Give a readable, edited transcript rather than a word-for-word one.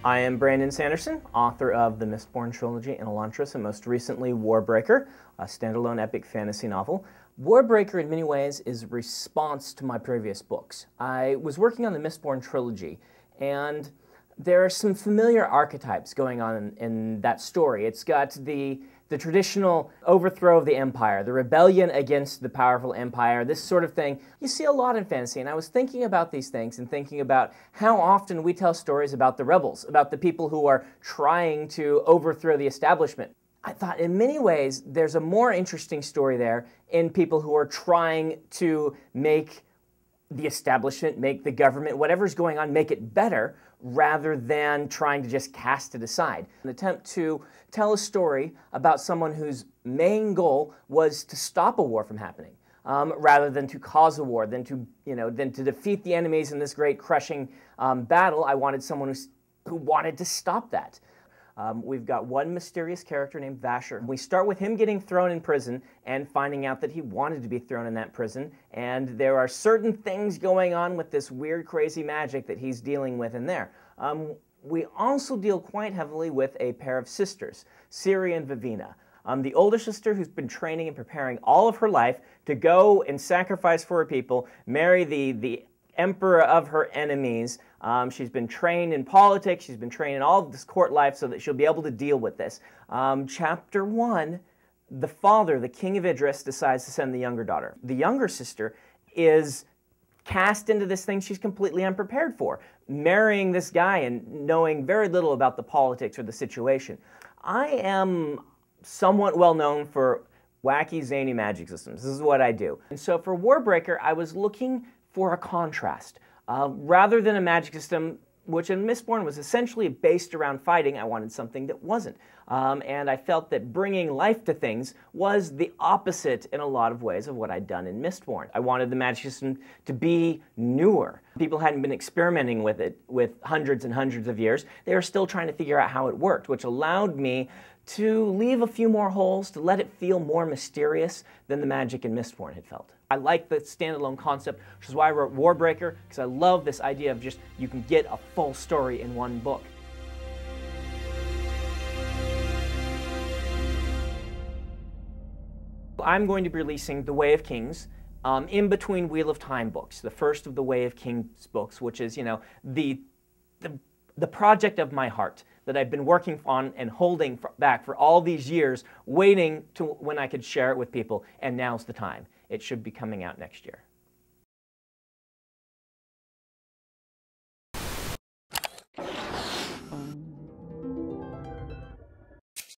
I am Brandon Sanderson, author of the Mistborn trilogy and Elantris, and most recently WARBREAKER, a standalone epic fantasy novel. WARBREAKER in many ways is a response to my previous books. I was working on the Mistborn trilogy, and there are some familiar archetypes going on in that story. It's got the traditional overthrow of the empire, the rebellion against the powerful empire, this sort of thing. You see a lot in fantasy, and I was thinking about these things and thinking about how often we tell stories about the rebels, about the people who are trying to overthrow the establishment. I thought in many ways there's a more interesting story there in people who are trying to make the establishment, make the government, whatever's going on, make it better, rather than trying to just cast it aside. An attempt to tell a story about someone whose main goal was to stop a war from happening, rather than to cause a war, than to defeat the enemies in this great crushing battle. I wanted someone who wanted to stop that. We've got one mysterious character named Vasher. We start with him getting thrown in prison and finding out that he wanted to be thrown in that prison, and there are certain things going on with this weird, crazy magic that he's dealing with in there. We also deal quite heavily with a pair of sisters, Ciri and Vivina. The older sister who's been training and preparing all of her life to go and sacrifice for her people, marry the emperor of her enemies. She's been trained in politics, she's been trained in all of this court life so that she'll be able to deal with this. Chapter 1, the father, the king of Idris, decides to send the younger daughter. The younger sister is cast into this thing she's completely unprepared for, marrying this guy and knowing very little about the politics or the situation. I am somewhat well known for wacky, zany magic systems. This is what I do. And so for WARBREAKER, I was looking for a contrast. Rather than a magic system, which in Mistborn was essentially based around fighting, I wanted something that wasn't. And I felt that bringing life to things was the opposite in a lot of ways of what I'd done in Mistborn. I wanted the magic system to be newer. People hadn't been experimenting with it with hundreds and hundreds of years. They were still trying to figure out how it worked, which allowed me to leave a few more holes, to let it feel more mysterious than the magic in Mistborn had felt. I like the standalone concept, which is why I wrote WARBREAKER, because I love this idea of just, you can get a full story in one book. I'm going to be releasing The Way of Kings in between Wheel of Time books, the first of the Way of Kings books, which is, the project of my heart that I've been working on and holding back for all these years, waiting to when I could share it with people, and now's the time. It should be coming out next year.